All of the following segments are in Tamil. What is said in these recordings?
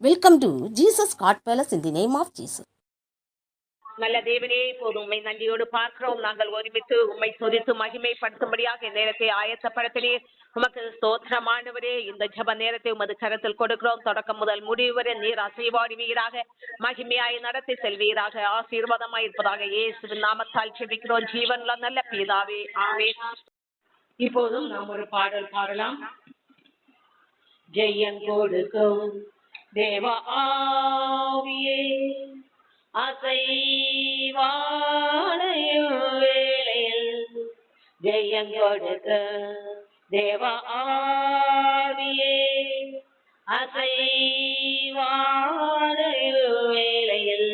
Welcome to Jesus God Palace in the name of Jesus. நல்ல தேவனே, இப்போது உண்மை நன்றியோடு பார்க்கிறோம். நாங்கள் ஒருமித்து உண்மை துதித்து மகிமைப்படுத்தும்படியாக நேரத்தை ஆயத்தப்படுத்தினீர். உமக்கு ஸ்தோத்திரமானவரே. இந்த ஜப நேரத்தை உமது கரத்தில் கொடுக்கிறோம். தொடக்கம் முதல் முடிவு வரை நீர் அசைவாடுவீராக, மகிமையாய் நடத்தி செல்வீராக, ஆசீர்வாதமாய் இருப்பதாக இயேசுவின் நாமத்தால் ஜெபிக்கிறோம் ஜீவன்ல நல்ல பிதாவே, ஆமென். இப்போதும் நாம் ஒரு பாடல் பாடலாம். ஜெயம் கொடுக்கும் தேவ ஆவியே, அசைவாடையும் வேளையில் ஜெயம் கொடுக்க தேவ ஆவியே, அசைவாடையும் வேளையில்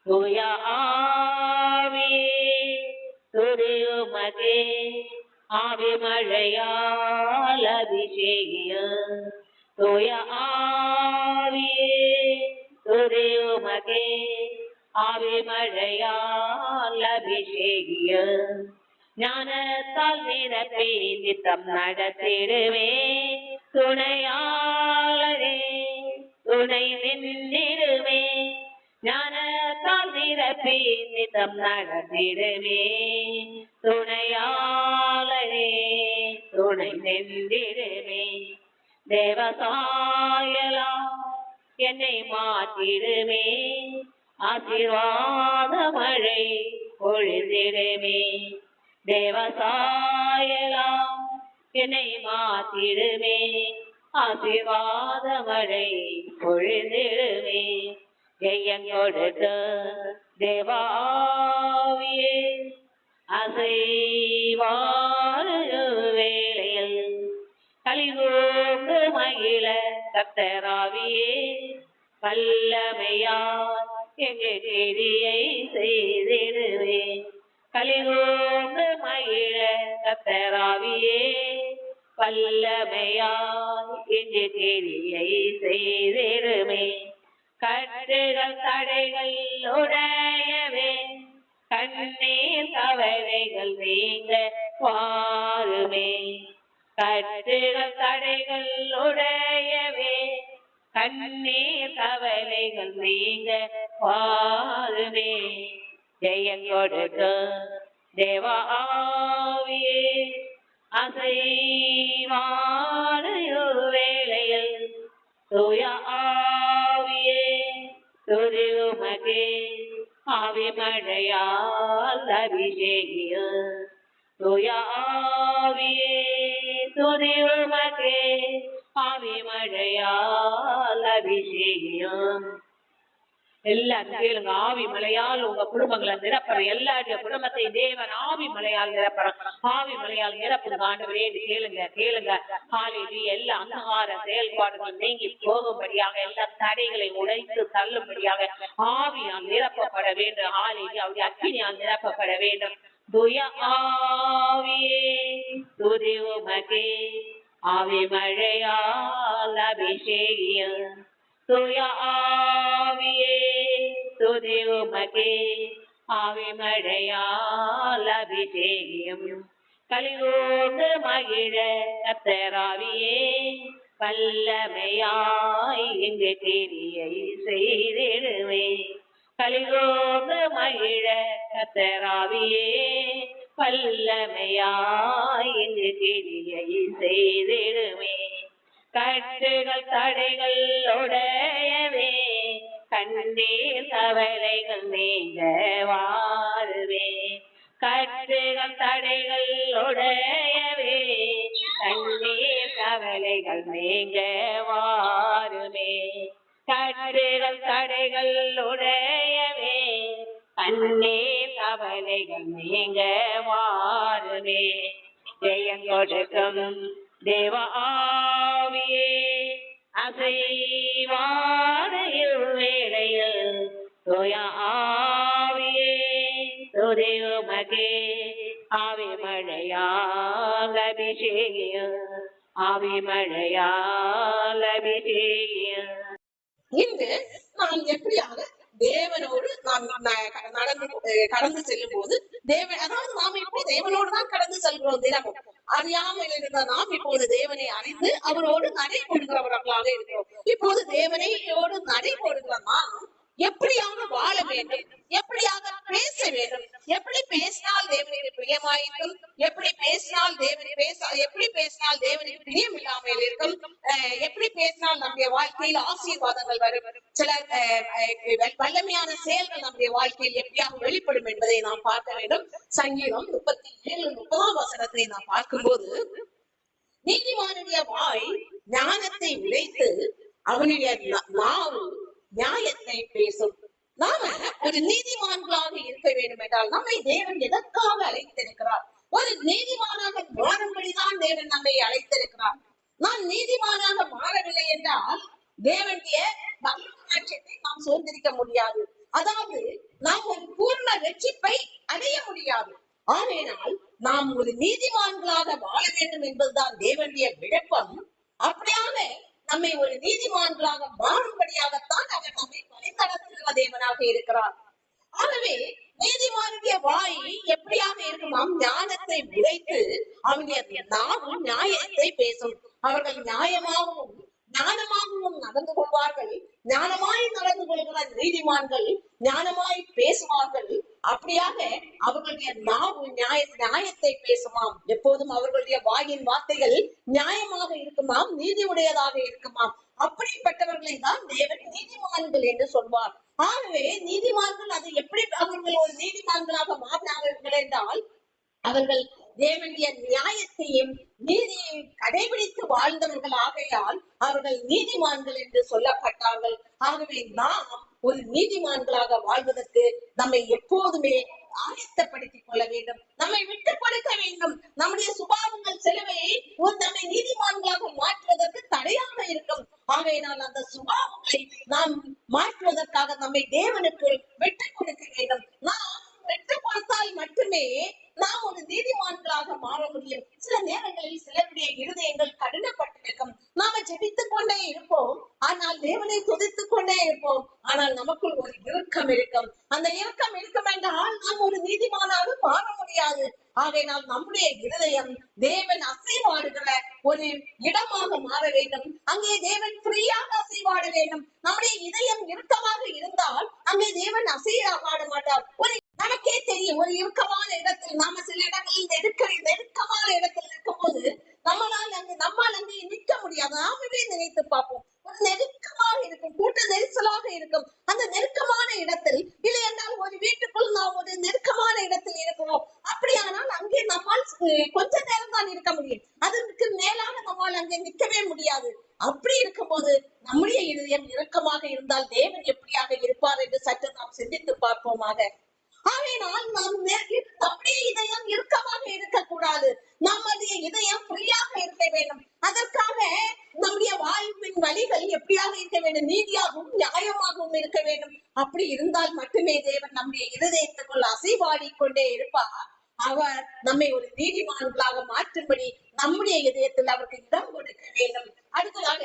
தூய ஆவியே, துதியுமகே ஆவி மழையால் அபிஷேகியம், தூய ஆவியே துதியுமகே ஆவி மழையால் அபிஷேகியம், ஞானத்தால் நிரப்பி நித்தம் நடத்திடுவே, துணையாளரே துணை நின்றிடுவே, ஞானத்தால் நிரப்பி நித்தம் நடத்திடுவே, துணையாளரே துணை நின்றிடுவே, தேவசாயலா என்னை மாற்றிடுமே, ஆசீர்வாத மழை பொழிந்திடுமே, தேவசாயலா என்னை மாற்றிடுமே, ஆசீர்வாத மழை பொழிந்திடுமே, ஜெயம் கொடுக்க தேவாவியே, அசைவார வேளையில் கலிகூர்ந்து மகிழ கர்த்தராவியே, வல்லமையால் எங்கள் கிரியை செய்திடுவே, கலிகூர்ந்து மகிழ கர்த்தராவியே, வல்லமையால் எங்கள் கிரியை செய்திடுமே, கட்டுகள் தடைகள் உடையவே, கண்ணீர் கவலைகள் நீங்க வாருமே, கட்டுகள் தடைகள் உடையவே, கண்ணீர் கவலைகள் நீங்க வாருமே, ஜெயம் கொடுக்க தேவ ஆவியே, அசைவாடையும் வேளையில் தூய ஆவியே, துதியுமகே ஆவி மழையால் அபிஷேகியம், தூய ஆவியே துதியுமகே ஆவி மழையால் அபிஷேகியம். எல்லாரும் கேளுங்க. ஆவி மழையால் உங்க குடும்பங்களை நிரப்புற, எல்லாருடைய குடும்பத்தை தேவன் ஆவி மழையால் நிரப்புற, ஆவி மழையால் நிரப்புங்க ஆண்டவரே கேளுங்க கேளுங்க. ஹalleluya. எல்லா அந்தகார செயல்பாடுகள் நீங்கி போகும்படியாக, எல்லா தடைகளை உடைத்து தள்ளும்படியாக ஆவியால் நிரப்பப்பட வேண்டும். ஹalleluya. அவருடைய அக்கினியால் நிரப்பப்பட வேண்டும். தூய ஆவியே துதியுமகே ஆவி மழையால் அபிஷேகியம், தூய ஆவியே துதியுமகே ஆவி மழையால் அபிஷேகியம், கலிகூர்ந்து மகிழ கர்த்தராவியே, வல்லமையாய் எங்கள் கிரியை செய்திடுவே, கலிகூர்ந்து மகிழ கர்த்தராவியே, வல்லமையாய் எங்கள் கிரியை செய்திடுவே, கட்டுகள் தடைகள் உடையவே, கண்ணீர் கவலைகள் நீங்க வாருவே, கட்டுகள் தடைகள் உடையவே, கண்ணீர் கவலைகள் நீங்க வாருமே, கட்டுகள் தடைகள் உடையவே, கண்ணீர் கவலைகள் நீங்க வாருமே, ஜெயம் கொடுக்கும் தேவ ஆவியே, அசைவாடையும் வேளையில் தூய ஆவியே, துதியுமகே ஆவி மழையால் அபிஷேகியம், ஆவி மழையால் அபிஷேகியம். இன்று நான் எப்படியாக தேவனோடு நாம் கடந்து செல்லும் போது அதாவது நாம் இப்போ தேவனோடு தான் கடந்து செல்கிறோம் தினமும். அறியாமல் இருந்த நாம் இப்போது தேவனை அறிந்து அவரோடு நடைபோடுகிறவர்களாக இருக்கிறோம். இப்போது தேவனையோடு நடைபோடுகிறோமா எப்படியாக வாழ வேண்டும், எப்படியாக பேச வேண்டும், எப்படி பேசினால் தேவனுக்கு பிரியமாயிருக்கும், எப்படி பேசினால் தேவனுக்கு பிரியம் இல்லாமல் இருக்கும், எப்படி பேசினால் நம்முடைய வாழ்க்கையில் ஆசீர்வாதங்கள் வரும், சில வல்லமையான செயல்கள் நம்முடைய வாழ்க்கையில் எப்படியாக வெளிப்படும் என்பதை நாம் பார்க்க வேண்டும். சங்கீதம் 37:30 நாம் பார்க்கும்போது, நீதிமானுடைய வாய் ஞானத்தை உரைத்து அவனுடைய நாவு நியாயத்தை பேசும். நாம ஒரு நீதிமான்களாக இருக்க வேண்டும் என்றால் நம்மை தேவன் எதற்காக அழைத்திருக்கிறார்? ஒரு நீதிமானாக மாறும்படிதான் தேவன் நம்மை அழைத்திருக்கிறார். நான் நீதிமானாக மாறவில்லை என்றால் தேவனுடைய ராஜ்யத்தை நாம் சுதந்திரிக்க முடியாது. அதாவது நாம் ஒரு பூர்ண ரட்சிப்பை அடைய முடியாது. ஆகையினால் நாம் ஒரு நீதிமான்களாக வாழ வேண்டும் என்பதுதான் தேவனுடைய விருப்பம். அப்படியாக நம்மை ஒரு நீதிமான்களாக மாறும்படியாகத்தான் அவர் நம்மை வழிநடத்துகிற தேவனாக இருக்கிறார். ஆகவே நீதிமானுடைய வாய் எப்படியாக இருக்குமாம்? ஞானத்தை உரைத்து அவனுடைய நாவு நியாயத்தை பேசும். அவர்கள் ஞானமாகவும் நடந்து கொள்வார்கள். ஞானமாய் நடந்து கொள்கிற நீதிமான்கள் ஞானமாய் பேசுவார்கள். அப்படியாக அவர்களுடைய நாவு நியாயத்தை பேசுமாம். எப்போதும் அவர்களுடைய வாயின் வார்த்தைகள் நியாயமாக இருக்குமாம், நீதி உடையதாக இருக்குமாம். அப்படிப்பட்டவர்களை தான் தேவன் நீதிமான்கள் என்று சொல்வார். ஆகவே நீதிமான்கள் அதை எப்படி அவர்கள் ஒரு நீதிமான்களாக மாறினார்கள் என்றால், அவர்கள் தேவனுடைய நியாயத்தையும் நீதியையும் கடைபிடித்து வாழ்ந்தவர்கள் ஆகையால் அவர்கள் நீதிமான்கள் என்று சொல்லப்பட்டார்கள். ஆகவே நாம் ஒரு நீதிமான்களாக வாழ்வதற்கு நம்மை எப்போதுமே ஆயத்தப்படுத்திக் கொள்ள வேண்டும். நம்மை விட்டு கொடுக்க வேண்டும். நம்முடைய சுபாவங்கள் சிலவை நம்மை நீதிமான்களாக மாற்றுவதற்கு தடையாக இருக்கும். ஆகையினால் அந்த சுபாவங்களை நாம் மாற்றுவதற்காக நம்மை தேவனுக்கு விட்டு கொடுக்க வேண்டும். நாம் விட்டு கொடுத்தால் மட்டுமே நாம் ஒரு நீதிமான்களாக மாற முடியும். சில நேரங்களில் சிலருடைய இருதயங்கள் கடினப்பட்டிருக்கும். நாம ஜெபித்துக் கொண்டே இருப்போம், ஆனால் தேவனை துதித்துக் கொண்டே இருப்போம். ஆனால் நமக்குள் ஒரு இறுக்கம் இருக்கும். அந்த இறுக்கம் இருக்கும் என்றால் நாம் ஒரு நீதிமானாக மாற முடியாது. ஆகையினால் நம்முடைய இருதயம் தேவன் அசைவாடுகிற ஒரு இடமாக மாற வேண்டும். அங்கே தேவன் ஃப்ரீயாக அசைவாட வேண்டும். நம்முடைய இதயம் இறுக்கமாக இருந்தால் அங்கே தேவன் அசைவாட மாட்டார். ஒரு நமக்கே தெரியும், ஒரு இறுக்கமான இடத்தில் நாம சில இடங்களில் நெருக்கமான இடத்தில் இருக்கும் போது நம்மால் அங்கே நிற்க முடியாது. நாமவே நினைத்து பார்ப்போம். ஒரு நெருக்கமாக இருக்கும், கூட்ட நெரிசலாக இருக்கும். அந்த நெருக்கமான இடத்தில் இல்லை என்றால் ஒரு வீட்டுக்குள் நாம் ஒரு நெருக்கமான இடத்தில் இருக்கிறோம். அப்படியானால் அங்கே நம்மால் கொஞ்ச நேரம் தான் இருக்க முடியும். அதற்கு மேலாக நம்மால் அங்கே நிற்கவே முடியாது. அப்படி இருக்கும் போது நம்முடைய இருதயம் இறுக்கமாக இருந்தால் தேவன் எப்படியாக இருப்பார் என்று சற்று நாம் சிந்தித்து பார்ப்போமாக. ஆகையினால் நாம் நம்முடைய இதயம் இறுக்கமாக இருக்கக்கூடாது. நம்முடைய இதயம் ஃப்ரீயாக இருக்க வேண்டும். அதற்காக நம்முடைய வாழ்வின் வழிகள் எப்படியாக இருக்க வேண்டும்? நீதியாகவும் நியாயமாகவும் இருக்க வேண்டும். அப்படி இருந்தால் மட்டுமே தேவன் நம்முடைய இருதயத்துக்குள் அசைவாடிக்கொண்டே இருப்பார். அவர் நம்மை ஒரு நீதிமான்களாக மாற்றும்படி நம்முடைய இதயத்தில் அவருக்கு இடம் கொடுக்க வேண்டும். அடுத்ததாக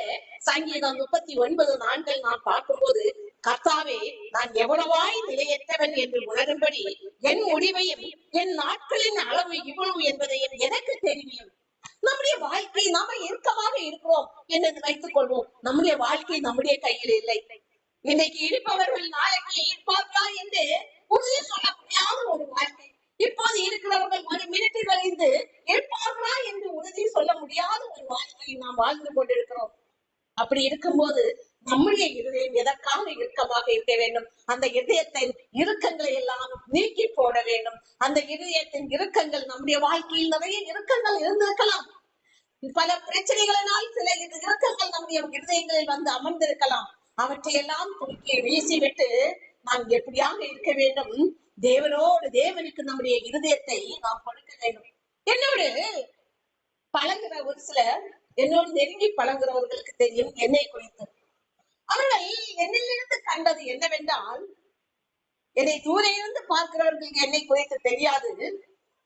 சங்கீதம் 39:4 நாம் பார்க்கும்போது, கர்த்தாவே, நான் எவ்வளவாய் நிலையற்றவன் என்று உணரும்படி என் முடிவையும் என் நாட்களின் அளவு இவ்வளவு என்பதையும் எனக்கு தெரியும். நம்முடைய வாழ்க்கை நாம இறுக்கமாக இருக்கிறோம் என்று வைத்துக் கொள்வோம். நம்முடைய வாழ்க்கை நம்முடைய கையில் இல்லை. இன்னைக்கு இருப்பவர்கள் நாளைக்கு இருப்பார்களா என்று உறுதி சொல்ல முடியாத ஒரு வாழ்க்கை. இப்போது இருக்கிறவர்கள் ஒரு மினிட்டில் வரைந்து இருப்பார்களா என்று உறுதி சொல்ல முடியாத ஒரு வாழ்க்கையை நாம் வாழ்ந்து கொண்டிருக்கிறோம். அப்படி இருக்கும்போது நம்முடைய இருதயம் எதற்காக இறுக்கமாக இருக்க வேண்டும்? அந்த இதயத்தின் இறுக்கங்களை எல்லாம் நீக்கி போட வேண்டும். அந்த இதயத்தின் இறுக்கங்கள், நம்முடைய வாழ்க்கையில் நிறைய இறுக்கங்கள் இருந்திருக்கலாம். பல பிரச்சனைகளினால் சில இறுக்கங்கள் நம்முடைய இருதயங்களில் வந்து அமர்ந்திருக்கலாம். அவற்றையெல்லாம் தூக்கி வீசிவிட்டு நாம் எப்படியாக இருக்க வேண்டும்? தேவனுக்கு நம்முடைய இருதயத்தை நாம் கொடுக்க வேண்டும். என்னோடு பழங்குற ஒரு சிலர், என்னோடு நெருங்கி பழங்குறவர்களுக்கு தெரியும் என்னை குறித்து. அவர்கள் என்னிலிருந்து கண்டது என்னவென்றால், என்னை தூர இருந்து பார்க்கிறவர்களுக்கு என்னை குறித்து தெரியாது.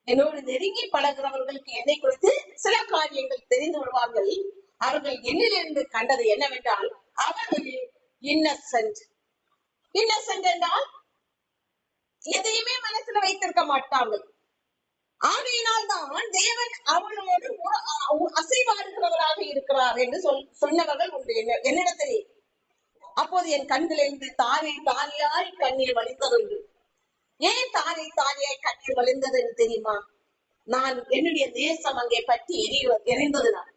என்னோடு நெருங்கி பழகிறவர்களுக்கு என்னை குறித்து சில காரியங்கள் தெரிந்து விடுவார்கள். அவர்கள் என்னிலிருந்து கண்டது என்னவென்றால், அவர்கள் இன்னசென்ட், இன்னசென்ட் என்றால் எதையுமே மனசுல வைத்திருக்க மாட்டார்கள். ஆகையினால் தான் தேவன் அவளோடு அசைவாடுகிறவராக இருக்கிறார் என்று சொன்னவர்கள் உண்டு என்னிடத்திலே. அப்போது என் கண்களிலிருந்து தாரை தாரையாய் கண்ணீர் வலித்ததுண்டு. ஏன் தாரை தாரையாய் கண்ணீர் வலிந்தது என்று தெரியுமா? நான் என்னுடைய தேசம் அங்கே பற்றி எரிந்ததுதான்.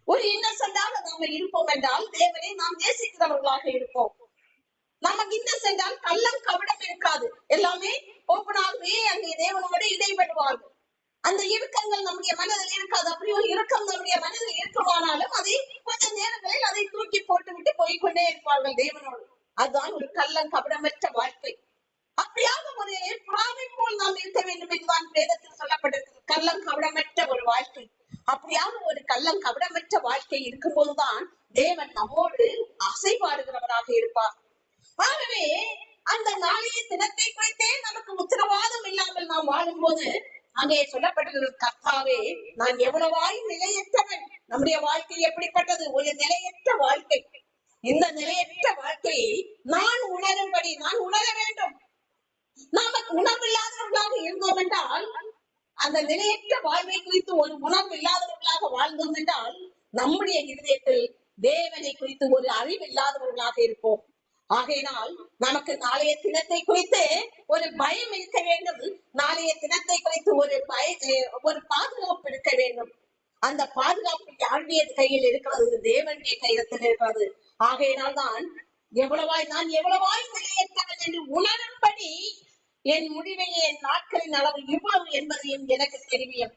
ஒரு இன்னசென்டாக நாம இருப்போம் என்றால் தேவனை நாம் நேசிக்கிறவர்களாக இருப்போம். நமக்கு இன்னசென்டால் கள்ளம் கபடம் இருக்காது. எல்லாமே ஓப்பனாகவே அங்கே தேவனோடு இடைபடுவார்கள். அந்த இறுக்கங்கள் நம்முடைய மனதில் இருக்காது. அப்படி ஒரு இறுக்கம் நம்முடைய மனதில் இருக்குமானாலும் அதை கொஞ்ச நேரங்களில் அதை தூக்கி போட்டு விட்டு போய்கொண்டே இருப்பார்கள் தேவனோடு. அதுதான் ஒரு கள்ளம் கபடமற்ற வாழ்க்கை. அப்படியாக ஒரு புறாவை போல் நாம் இருக்க வேண்டும் என்றுதான் வேதத்தில் சொல்லப்பட்டிருக்கிறது. கள்ளம் கபடமற்ற ஒரு வாழ்க்கை. அப்படியாக ஒரு கள்ளம் கபடமற்ற வாழ்க்கை இருக்கும் போதுதான் தேவன் நம்மோடு அசைபாடுகிறவராக இருப்பார். ஆகவே அந்த நாளைய தினத்தை குறித்தே நமக்கு உத்தரவாதம் இல்லாமல் நாம் வாழும் போது அங்கே சொல்லப்பட்டிருக்கிற கர்த்தாவே, நான் எவ்வளவாய் நிலையற்றவன். நம்முடைய வாழ்க்கை எப்படிப்பட்டது? ஒரு நிலையற்ற வாழ்க்கை. இந்த நிலையற்ற வாழ்க்கையை நான் உணரும்படி நான் உணர வேண்டும். நமக்கு உணர்வு இல்லாதவர்களாக இருந்தோம் என்றால், அந்த நிலையற்ற வாழ்வை குறித்து ஒரு உணர்வு இல்லாதவர்களாக வாழ்ந்தோம் என்றால், நம்முடைய இதயத்தில் தேவனை குறித்து ஒரு அறிவு இல்லாதவர்களாக இருப்போம். ஆகையினால் நமக்கு நாளைய தினத்தை குறித்து ஒரு பயம் இருக்க வேண்டும். நாளைய தினத்தை குறித்து ஒரு பாதுகாப்பு இருக்க வேண்டும். அந்த பாதுகாப்பு யாருடைய கையில் இருக்கிறது? தேவனுடைய கையில் இருக்கிறது. ஆகையினால் தான் நான் எவ்வளவாய் நிலையற்றவன் என்று உணரும்படி என் முடிவையே என் நாட்களின் அளவு இவ்வளவு என்பதையும் எனக்கு தெரியும்.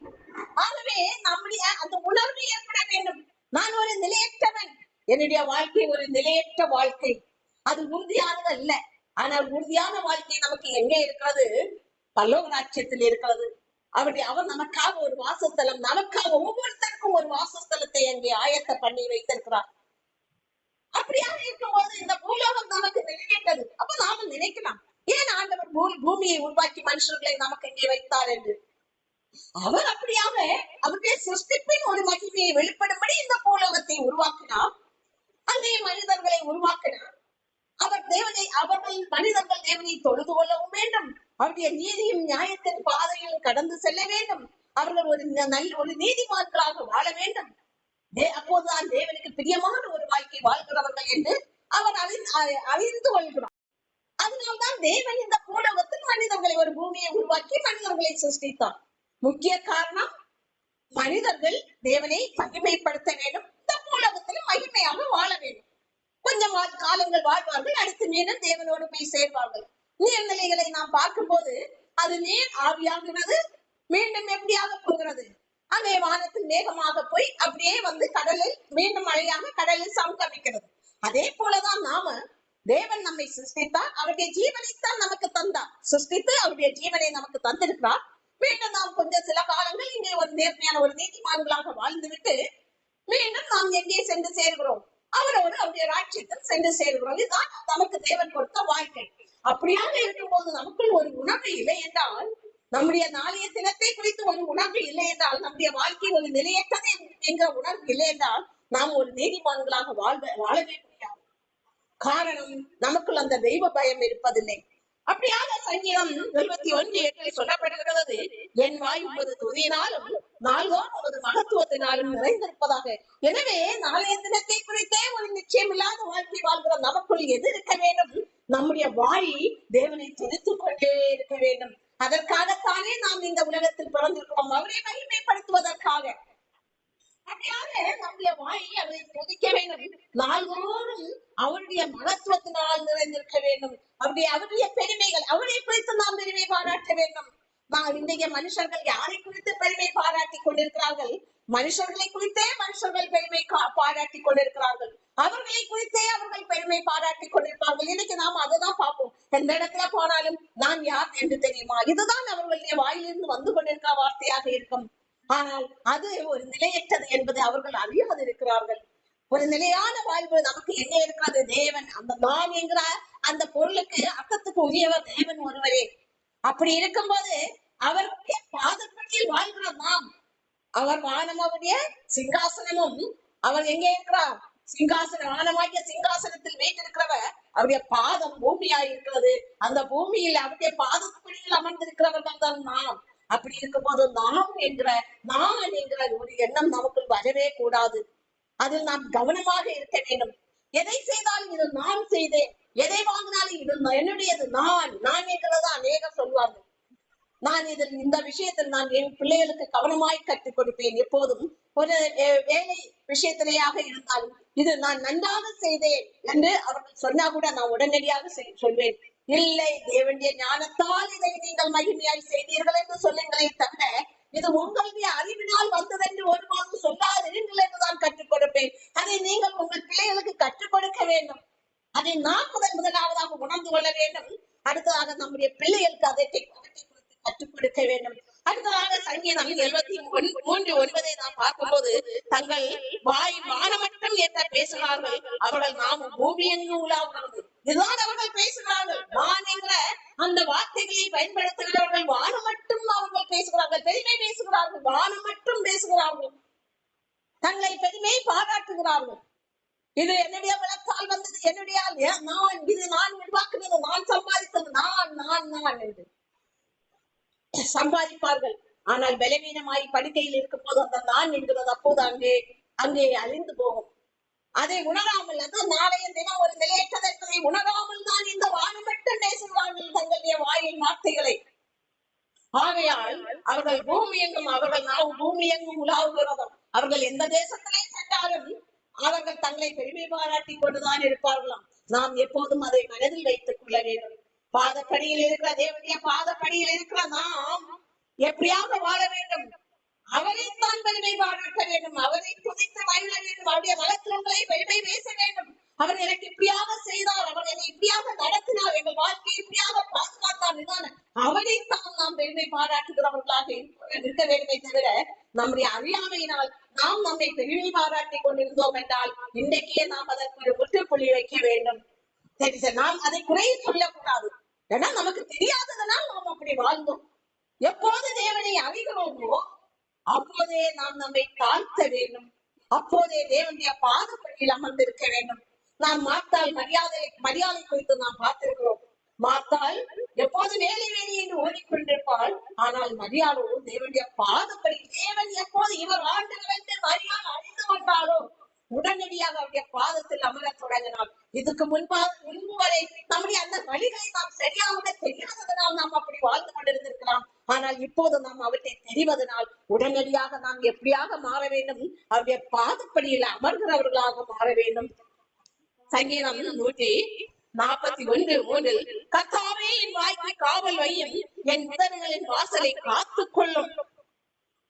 ஆகவே நம்முடைய அந்த உணர்வு ஏற்பட வேண்டும். நான் ஒரு நிலையற்றவன். என்னுடைய வாழ்க்கை ஒரு நிலையற்ற வாழ்க்கை. அது உறுதியானது அல்ல. ஆனால் உறுதியான வாழ்க்கை நமக்கு எங்கே இருக்கிறது? பரலோக ராஜ்யத்தில் இருக்கிறது. அவர் நமக்காக ஒரு வாசஸ்தலம், நமக்காக ஒவ்வொருத்தருக்கும் ஒரு வாசஸ்தலத்தை அங்கே ஆயத்த பண்ணி வைத்திருக்கிறார். அப்படியாக இருக்கும்போது இந்த பூலோகம் நமக்கு நிலையற்றது. அப்ப நாம நினைக்கலாம், ஏன் ஆண்டவர் பூமியை உருவாக்கி மனுஷர்களை நமக்கு இங்கே வைத்தார் என்று. அவர் அப்படியாக அவருடைய சிருஷ்டிப்பின் ஒரு மகிமையை வெளிப்படும்படி இந்த பூலோகத்தை உருவாக்கினார். அங்கே மனிதர்களை உருவாக்கினார். மனிதர்கள் தேவனை தொழுது கொள்ளவும் வேண்டும். அவருடைய நீதியும் நியாயத்தின் பாதையில் கடந்து செல்ல வேண்டும். அவர்கள் ஒரு நீதிமான்களாக வாழ வேண்டும். அப்போதுதான் தேவனுக்கு பிரியமான ஒரு வாழ்க்கை வாழ்கிறவர்கள் என்று அவர் அறிந்து கொள்கிறார். அதனால்தான் தேவன் இந்த பூலோகத்தில் மனிதர்களை ஒரு பூமியை உருவாக்கி மனிதர்களை சிருஷ்டித்தார். முக்கிய காரணம், மனிதர்கள் தேவனை மகிமைப்படுத்த வேண்டும். இந்த பூலோகத்திலும் மகிமையாக வாழ வேண்டும். கொஞ்சம் காலங்கள் வாழ்வார்கள், அடுத்து மீண்டும் தேவனோடு போய் சேர்வார்கள். நீர்நிலைகளை நாம் பார்க்கும் போது அது நீர் ஆவியாகிறது, மீண்டும் எப்படியாக போகிறது? அங்கே வானத்தில் மேகமாக போய் அப்படியே வந்து கடலில் மீண்டும் மழையாக கடலில் சங்கமிக்கிறது. அதே போலதான் தேவன் நம்மை சிருஷ்டித்தார். அவருடைய ஜீவனைத்தான் நமக்கு தந்தார். சிருஷ்டித்து அவருடைய ஜீவனை நமக்கு தந்திருக்கிறார். மீண்டும் நாம் கொஞ்சம் சில காலங்கள் இங்கே ஒரு நேர்மையான ஒரு நீதிமான்களாக வாழ்ந்துவிட்டு மீண்டும் நாம் எங்கே சென்று சேர்கிறோம்? அவரோடு அவருடைய ராஜ்யத்தில் சென்று சேர்கிறோம். இதுதான் நமக்கு தேவன் கொடுத்த வாழ்க்கை. அப்படியாக இருக்கும் போது நமக்குள் ஒரு உணர்வு இல்லை என்றால், நம்முடைய நாளைய தினத்தை குறித்து ஒரு உணர்வு இல்லை என்றால், நம்முடைய வாழ்க்கை ஒரு நிலையற்றது என்கிற உணர்வு இல்லை என்றால், நாம் ஒரு நீதிமான்களாக வாழவே முடியாது. காரணம், நமக்குள் அந்த தெய்வ பயம் இருப்பதில்லை. அப்படியாக சங்கீதம் 71:8 சொல்லப்படுகிறது, என் வாய் உமது துதியினாலும் நாள்தோறும் உமது மகத்துவத்தினாலும் நிறைந்திருப்பதாக. எனவே நாளைய தினத்தை குறித்தே ஒரு நிச்சயம் இல்லாத வாழ்க்கை வாழ்கிற நமக்குள் எது இருக்க வேண்டும்? நம்முடைய வாய் தேவனை துதித்துக் கொண்டே இருக்க வேண்டும். அதற்காகத்தானே நாம் இந்த உலகத்தில் பிறந்திருக்கிறோம், அவரை மகிமைப்படுத்துவதற்காக. அப்படியாக நம்முடைய வாயை அவரை துதிக்க வேண்டும். நாள்தோறும் அவருடைய மகத்துவத்தினால் நிறைந்திருக்க வேண்டும். அவருடைய பெருமைகள், அவரை குறித்து நாம் பெருமை பாராட்ட வேண்டும். இன்றைய மனுஷர்கள் யாரை குறித்து பெருமை பாராட்டி கொண்டிருக்கிறார்கள்? மனுஷர்களை குறித்தே மனுஷர்கள் பெருமை பாராட்டி கொண்டிருக்கிறார்கள். அவர்களை குறித்தே அவர்கள் பெருமை பாராட்டி கொண்டிருப்பார்கள். இன்னைக்கு நாம் அதைதான் பார்ப்போம். எந்த இடத்துல போனாலும் நான் யார் என்று தெரியுமா? இதுதான் அவர்களுடைய வாயிலிருந்து வந்து கொண்டிருக்கிற வார்த்தையாக இருக்கும். ஆனால் அது ஒரு நிலையற்றது என்பதை அவர்கள் அறியாது இருக்கிறார்கள். ஒரு நிலையான வாழ்வு நமக்கு எங்கே இருக்கிறது? தேவன். அந்த நான் என்கிற அந்த பொருளுக்கு அர்த்தத்துக்கு உரியவர் தேவன் ஒருவரே. அப்படி இருக்கும்போது அவருடைய பாதப்படியில் வாழ்கிற நாம், அவர் வானம் அவருடைய சிங்காசனமும், அவர் எங்கே இருக்கிறார்? ஆனமாகிய சிங்காசனத்தில் வீட்டிருக்கிறவர் அவருடைய பாதம் பூமியாய் இருக்கிறது. அந்த பூமியில் அவருடைய பாதப்படியில் அமர்ந்திருக்கிறவர்கள் தான் நாம். அப்படி இருக்கும் போது நான் என்கிற ஒரு எண்ணம் நமக்குள் வரவே கூடாது. அதில் நாம் கவனமாக இருக்க வேண்டும். எதை செய்தாலும் இது நான் செய்தேன், எதை வாங்கினாலும் இது என்னுடையது, நான் என்கிறதா அநேகர் சொல்வார்கள். நான் இந்த விஷயத்தில் நான் என் பிள்ளைகளுக்கு கவனமாய் கற்றுக் கொடுப்பேன். எப்போதும் ஒரு வேலை விஷயத்திலேயாக இருந்தாலும் இது நான் நன்றாக செய்தேன் என்று அவர்கள் சொன்னா கூட நான் உடனடியாக சொல்வேன். இல்லை, தேவனுடைய ஞானத்தால் இதை நீங்கள் மகிமையாய் செய்தீர்கள் என்று சொல்லுங்களே தவிர இது உங்களுடைய அறிவினால் வந்தது என்று ஒருபோதும் சொல்லாதீர்கள் என்றுதான் கற்றுக் கொடுப்பேன். அதை நீங்கள் உங்கள் பிள்ளைகளுக்கு கற்றுக் கொடுக்க வேண்டும். அதை நான் முதலாவதாக உணர்ந்து கொள்ள வேண்டும். அடுத்ததாக நம்முடைய பிள்ளைகளுக்கு அதை கற்றுக் கொடுக்க வேண்டும். அடுத்ததாக சங்கீதம் 73:9 நாம் பார்க்கும்போது தங்கள் வானமட்டும் என்ன பேசுகிறார்கள், அவர்கள் நாமும் பூமி எங்கும் உலாவுகிறது. இதுதான் அவர்கள் பேசுகிறார்கள். நான் என்ற அந்த வார்த்தைகளை பயன்படுத்துகிறவர்கள் வானம் மட்டும் அவர்கள் பேசுகிறார்கள், பெருமை பேசுகிறார்கள், வானம் மட்டும் பேசுகிறார்கள், தங்களை பெருமை பாராட்டுகிறார்கள். இது என்னுடைய பலத்தால் வந்தது, என்னுடைய நான் உருவாக்குனது, நான் சம்பாதித்தது, நான் என்று சம்பாதிப்பார்கள். ஆனால் பலவீனமாய் படுக்கையில் இருக்கும் போது அந்த நான் என்கிறது அப்போது அங்கே அழிந்து போகும். அதை உணராமல், அது நாளைய தினம் ஒரு நிலையற்றதை உணராமல் தான் இந்த வானம் மட்டும் பேசுகிறார்கள் தங்களுடைய வாயின் வார்த்தைகளை. ஆகையால் அவர்கள் பூமி எங்கும் உலாவுகிறதும் அவர்கள் எந்த தேசத்திலே சென்றாலும் அவர்கள் தங்களை பெருமை பாராட்டி கொண்டுதான் இருப்பார்களாம். நாம் எப்போதும் அதை மனதில் வைத்துக் கொள்ள வேண்டும். பாதப்படியில் இருக்கிற தேவனுடைய பாதப்படியில் இருக்கிற நாம் எப்படியாக வாழ வேண்டும்? அவரைத்தான் பெருமை பாராட்ட வேண்டும், அவரை துதித்து மகிழ வேண்டும், அவருடைய வளர்ச்சிகளை பெருமை பேச வேண்டும். அவர் எனக்கு இப்படியாக செய்தார், அவர் என்னை இப்படியாக நடத்தினார், எங்கள் வாழ்க்கையை இப்படியாக பாதுகாத்தார், அவரைத்தான் நாம் பெருமை பாராட்டுகிறவர்களாக இருக்க வேண்டுமே தவிர நம்முடைய அறியாமையினால் நாம் நம்மை பெருமை பாராட்டி கொண்டிருந்தோம் என்றால் இன்றைக்கே நாம் அதற்கு ஒரு முற்றுப்புள்ளி வைக்க வேண்டும். நாம் அதை குறை சொல்லக்கூடாது. ஏன்னா நமக்கு தெரியாததனால் நாம் அப்படி வாழ்ந்தோம். எப்போது தேவனை அறிகிறோமோ அப்போதே நாம் நம்மை தாழ்த்த வேண்டும். அப்போதே தேவனுடைய பாதப்படியில் அமர்ந்திருக்க வேண்டும். நாம் மார்த்தாள் மரியாதை குறித்து நாம் பார்த்திருக்கிறோம். மார்த்தாள் எப்போது வேலை என்று ஓடிக்கொண்டிருப்பாள். ஆனால் மரியாதோ தேவனுடைய பாதப்படி, தேவன் எப்போது இவர் ஆண்டவர் என்று மரியாதை அறிந்து கொண்டாரோ உடனடியாக அவருடைய பாதத்தில் அமரத் தொடங்கினார். இதுக்கு முன்பு வரை நம்முடைய அந்த வழிகளை நாம் சரியாக தெரியாததனால் நாம் அப்படி வாழ்ந்து கொண்டிருந்திருக்கலாம். ஆனால் இப்போது நாம் அவற்றை தெரிவதனால் உடனடியாக நாம் எப்படியாக மாற வேண்டும்? அவருடைய பாதப்படியில் அமர்கிறவர்களாக மாற வேண்டும். சங்கீதம் 141:3 கர்த்தாவே என் வாய்க்கு காவல் வையும், என் உதடுகளின் வாசலை காத்துக் கொள்ளும்.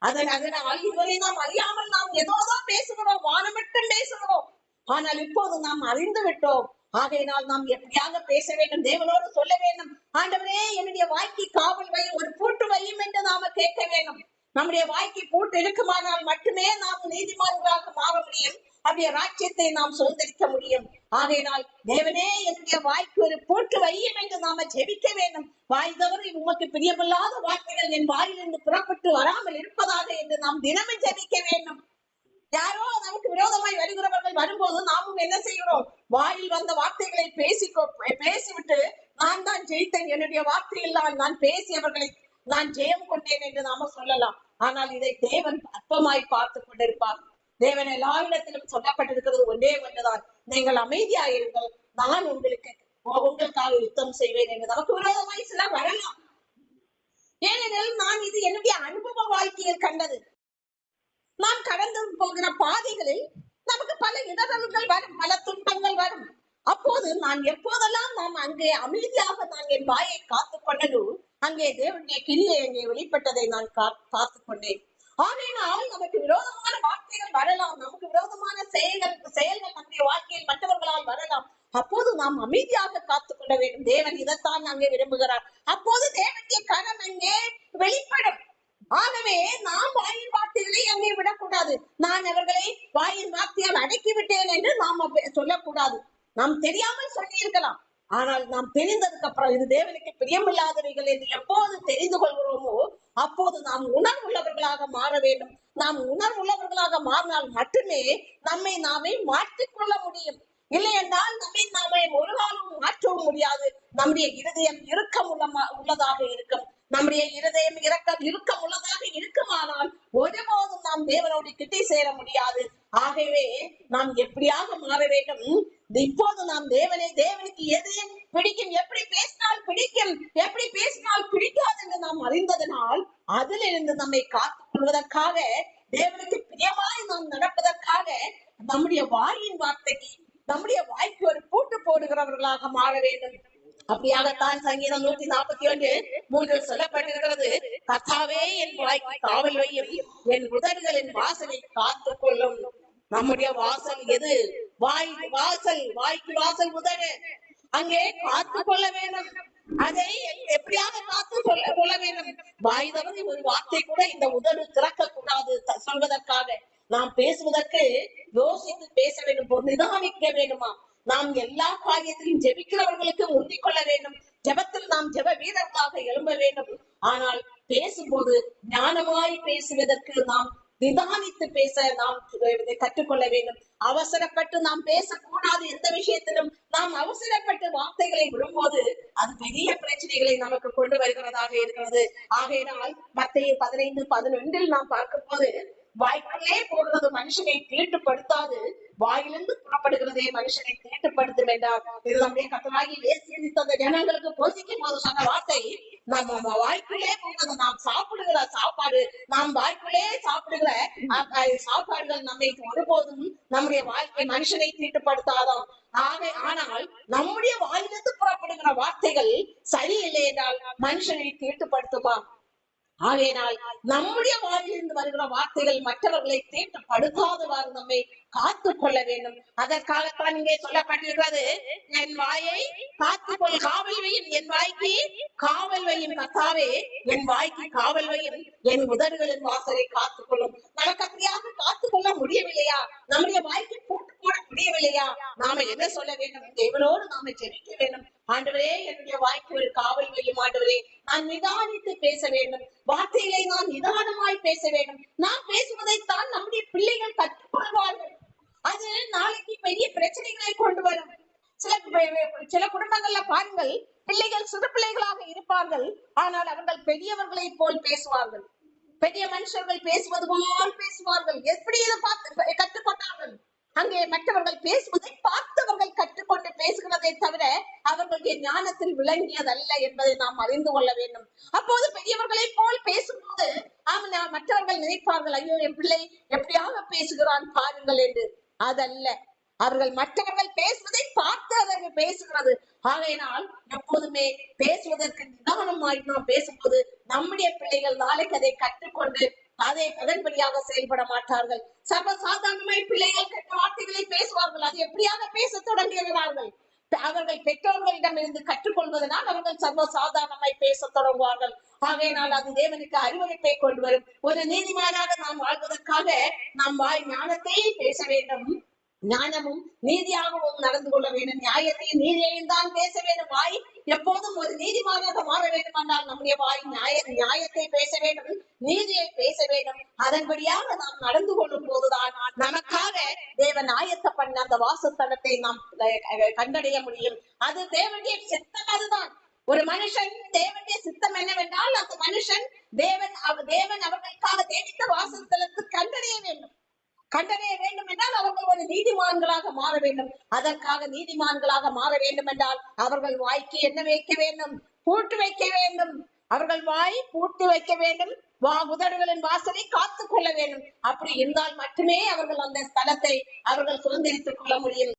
அதனால் இதுவரை நாம் அறியாமல் நாம் ஏதோதான் பேசுகிறோம், வானம் மட்டும் பேசுகிறோம். ஆனால் இப்போது நாம் அறிந்து விட்டோம். ஆகையினால் நாம் எப்படியாக பேச வேண்டும்? தேவனோடு சொல்ல வேண்டும், ஆண்டவரே என்னுடைய வாய்க்கு காவல் வையும், ஒரு பூட்டு வையும் என்று நாம கேட்க வேண்டும். நம்முடைய வாய்க்கு பூட்டு இருக்குமானால் மட்டுமே நாம் நீதிமான்களாக மாற முடியும், அவருடைய ராஜ்யத்தை நாம் சுதந்திரிக்க முடியும். ஆகையினால் தேவனே என்னுடைய வாய்க்கு ஒரு பூட்டு வையும் என்று நாம ஜெபிக்க வேண்டும். வாய் தவறு உமக்கு பிரியமில்லாத வார்த்தைகள் என் வாயிலிருந்து புறப்பட்டு வராமல் இருப்பதாக என்று நாம் தினமும் ஜெபிக்க வேண்டும். யாரோ நமக்கு விரோதமாய் வருகிறவர்கள் வரும்போது நாமும் என்ன செய்கிறோம்? வாயில் வந்த வார்த்தைகளை பேசிவிட்டு நான் தான் ஜெயித்தேன், என்னுடைய வார்த்தையில் நான் பேசியவர்களை நான் ஜெயம் கொண்டேன் என்று நாம சொல்லலாம். ஆனால் இதை தேவன் அற்பமாய் பார்த்து கொண்டிருப்பார். தேவன் எல்லா இடத்திலும் சொல்லப்பட்டிருக்கிறது ஒன்றே ஒன்றுதான், நீங்கள் அமைதியாயிருங்கள், நான் உங்களுக்காக யுத்தம் செய்வேன் என்று. நமக்கு விரோதமாய் சிலர் வரலாம். ஏனெனில் நான் இது என்னுடைய அனுபவ வாழ்க்கையில் கண்டது. நாம் கடந்து போகிற பாதைகளில் நமக்கு பல இடர்கள் வரும், பல துன்பங்கள் வரும். அப்போது நான் எப்போதெல்லாம் நாம் அங்கே அமைதியாக நான் என் வாயை காத்துக் கொண்டனோ அங்கே தேவனுடைய கிரியை அங்கே வெளிப்பட்டதை நான் காத்துக் கொண்டேன். ஆகையினால் நமக்கு விரோதமான வார்த்தைகள் வரலாம், நமக்கு விரோதமான செயல்கள் நம்முடைய வாழ்க்கையில் மற்றவர்களால் வரலாம். அப்போது நாம் அமைதியாக காத்துக் கொள்ள வேண்டும். தேவன் இதைத்தான் அங்கே விரும்புகிறார். அப்போது தேவனுடைய கரம் அங்கே வெளிப்படும். ஆகவே நாம் வாயின் வார்த்தைகளை அங்கே விடக்கூடாது. நான் அவர்களை வாயின் வார்த்தையால் அடக்கி விட்டேன் என்று நாம் சொல்லக்கூடாது. நாம் தெரியாமல் சொல்லியிருக்கலாம். ஆனால் நாம் தெரிந்ததுக்கு அப்புறம் இது தேவனுக்கு பிரியமில்லாதவைகள் என்று எப்போது தெரிந்து கொள்கிறோமோ அப்போது நாம் உணர்வுள்ளவர்களாக மாற வேண்டும். நாம் உணர்வுள்ளவர்களாக மாறினால் மட்டுமே நம்மை நாமே மாற்றிக்கொள்ள முடியும். இல்லை என்றால் நம்மை நாமே ஒரு காலம் மாற்றவும் முடியாது. நம்முடைய இருதயம் உள்ளதாக இருக்கும். நம்முடைய இருதயம் இறுக்கம் உள்ளதாக இருக்குமானால் ஒருபோதும் நாம் தேவனோடு கிட்டே சேர முடியாது. ஆகவே நாம் எப்படியாக மாற வேண்டும்? இப்போது நாம் தேவனுக்கு எது பிடிக்கும், எப்படி பேசினால் பிடிக்கும், எப்படி பேசினால் பிடிக்காது என்று நாம் அறிந்ததனால் அதிலிருந்து நம்மை காத்துக் கொள்வதற்காக, தேவனுக்கு பிரியமாய் நாம் நடப்பதற்காக நம்முடைய வாயின் வார்த்தைக்கு, நம்முடைய வாய்க்கு ஒரு பூட்டு போடுகிறவர்களாக மாற வேண்டும். அப்படியாகத்தான் சங்கீதம் 141:3 சொல்லப்பட்டிருக்கிறது. கர்த்தாவே என் வாய்க்கு காவல் வையும், என் உதடுகளின் வாசலை காத்துக் கொள்ளும். நம்முடைய வாசல் எது? வாய்க்கு வாசல் உதடு. அங்கே காத்துக் கொள்ள வேண்டும். அதை எப்படியாக காத்து கொள்ள வேண்டும்? வாய் தவறி ஒரு வார்த்தை கூட இந்த உதடு திறக்க கூடாது சொல்வதற்காக. நாம் பேசுவதற்கு யோசித்து பேச வேண்டும், நிதானிக்க வேண்டுமா? நாம் எல்லா காரியத்திலும் ஜெபிக்கிறவர்களுக்கு முந்திக் கொள்ள வேண்டும். ஜெபத்தில் நாம் ஜெப வீரர்களாக எழும்ப வேண்டும். ஆனால் பேசும்போது ஞானமாய் பேசுவதற்கு நாம் நிதானித்து பேச நாம் கற்றுக்கொள்ள வேண்டும். அவசரப்பட்டு நாம் பேசக்கூடாது. எந்த விஷயத்திலும் நாம் அவசரப்பட்டு வார்த்தைகளை விடும்போது அது பெரிய பிரச்சனைகளை நமக்கு கொண்டு வருகிறதாக இருக்கிறது. ஆகையினால் மத்தேயு 15:11 நாம் பார்க்கும் போது, வாய்க்குள்ளே போகிறது மனுஷனை தீட்டுப்படுத்தாது, வாயிலிருந்து புறப்படுகிறதே மனுஷனை தீட்டுப்படுத்தும் என்றார். இது நம்முடைய கர்த்தராகிய இயேசு கிறிஸ்து அந்த ஜனங்களுக்கு போதிக்கும் போது சொன்ன வார்த்தை. நம்ம வாய்க்குள்ளே போகிறது, நாம் சாப்பிடுகிற சாப்பாடு, நாம் வாய்க்குள்ளே சாப்பிடுகிற சாப்பாடுகள் நம்மை ஒருபோதும் நம்முடைய வாழ்க்கை மனுஷனை தீட்டுப்படுத்தாதாம். ஆனால் நம்முடைய வாயிலிருந்து புறப்படுகிற வார்த்தைகள் சரியில்லை என்றால் மனுஷனை தீட்டுப்படுத்துமா? ஆகையினால் நம்முடைய வாயிலிருந்து வருகிற வார்த்தைகள் மற்றவர்களை தீட்டுப்படுத்தாதவாறு நம்மை காத்துக் கொள்ள வேண்டும். அதற்காகத்தான் இங்கே சொல்லப்பட்டிருக்கிறது, என் வாயை காத்துக்கொள், காவல் வையும், என் வாய்க்கு காவல் வையும். கர்த்தாவே என் வாய்க்கு காவல் வையும், என் உதடுகளின் வாசலை காத்துக்கொள்ளும். நமக்கு அப்படியாக காத்துக்கொள்ள முடியவில்லையா? நம்முடைய வாய்க்கு போட்டு போட முடியவில்லையா? நாம என்ன சொல்ல வேண்டும்? தேவனோடு நாம ஜெபிக்க வேண்டும். ஆண்டவரே, என்னுடைய வாய்க்கு ஒரு காவல் வையும். ஆண்டவரே, நான் நிதானித்து பேச வேண்டும். வார்த்தைகளை நான் நிதானமாய் பேச வேண்டும். நான் பேசுவதைத்தான் நம்முடைய பிள்ளைகள் கற்றுக்கொள்வார்கள். அது நாளைக்கு பெரிய பிரச்சனைகளை கொண்டு வரும். சில குடும்பங்கள்ல பாருங்கள், பிள்ளைகள் சிறு பிள்ளைகளாக இருப்பார்கள், ஆனால் அவர்கள் பெரியவர்களை போல் பேசுவார்கள். பெரிய மனுஷர்கள் பேசுவது போல் பேசுவார்கள். எப்படி இதை பார்த்து கற்றுக்கொண்டார்கள்? அங்கே மற்றவர்கள் பேசுவதை பார்த்தவர்கள் கற்றுக்கொண்டு பேசுகிறதை தவிர அவர்களுடைய ஞானத்தில் விளங்கியதல்ல என்பதை நாம் அறிந்து கொள்ள வேண்டும். அப்போது பெரியவர்களை போல் பேசும்போது மற்றவர்கள் நினைப்பார்கள், ஐயோ என் பிள்ளை எப்படியாக பேசுகிறான் பாருங்கள் என்று. அதல்ல, அவர்கள் மற்றவர்கள் பேசுவதை பார்த்து அவர்கள் பேசுகிறது. ஆகையினால் எப்போதுமே பேசுவதற்கு நிதானமாய் நாம் பேசும்போது நம்முடைய பிள்ளைகள் நாளைக்கு அதை கற்றுக்கொண்டு அதன்படியாக செயல்பட மாட்டார்கள். சர்வசாதாரணமாய் பிள்ளைகள் கெட்ட வார்த்தைகளை பேசுவார்கள். அது எப்படியாக பேச தொடங்குகிறார்கள்? அவர்கள் பெற்றோர்களிடம் இருந்து கற்றுக்கொள்வதனால் அவர்கள் சர்வசாதாரணமாய் பேச தொடங்குவார்கள். ஆகையினால் அது தேவனுக்கு அறிவுரைப்பை கொண்டு வரும். ஒரு நீதிமானாக நாம் வாழ்வதற்காக நாம் வாய் ஞானத்தை பேச வேண்டும். ஞானமும் நீதியாகவும் நடந்து கொள்ள வேண்டும். நியாயத்தையும் நீதியையும் தான் பேச வேண்டும். வாய் எப்போதும் ஒரு நீதிமானாக மாற வேண்டும் என்றால் நம்முடைய வாய் நியாயத்தை பேச வேண்டும், நீதியை பேச வேண்டும். அதன்படியாக நாம் நடந்து கொள்ளும் போதுதான் நமக்காக தேவன் ஆயத்த பண்ண அந்த வாசஸ்தலத்தை நாம் கண்டடைய முடியும். அது தேவனுடைய சித்தம். அதுதான் ஒரு மனுஷன் தேவனுடைய சித்தம் என்னவென்றால் அந்த மனுஷன் தேவன் அவர்களுக்காக தேடித்த வாசஸ்தலத்தை கண்டடைய வேண்டும் என்றால் அவர்கள் ஒரு நீதிமான்களாக மாற வேண்டும். அதற்காக நீதிமான்களாக மாற வேண்டும் என்றால் அவர்கள் வாய்க்கு என்ன வைக்க வேண்டும்? பூட்டு வைக்க வேண்டும். அவர்கள் வாய் பூட்டு வைக்க வேண்டும். உதடுகளின் வாசலை காத்துக் கொள்ள வேண்டும். அப்படி இருந்தால் மட்டுமே அவர்கள் அந்த ஸ்தலத்தை அவர்கள் சுதந்திரித்துக் கொள்ள முடியும்.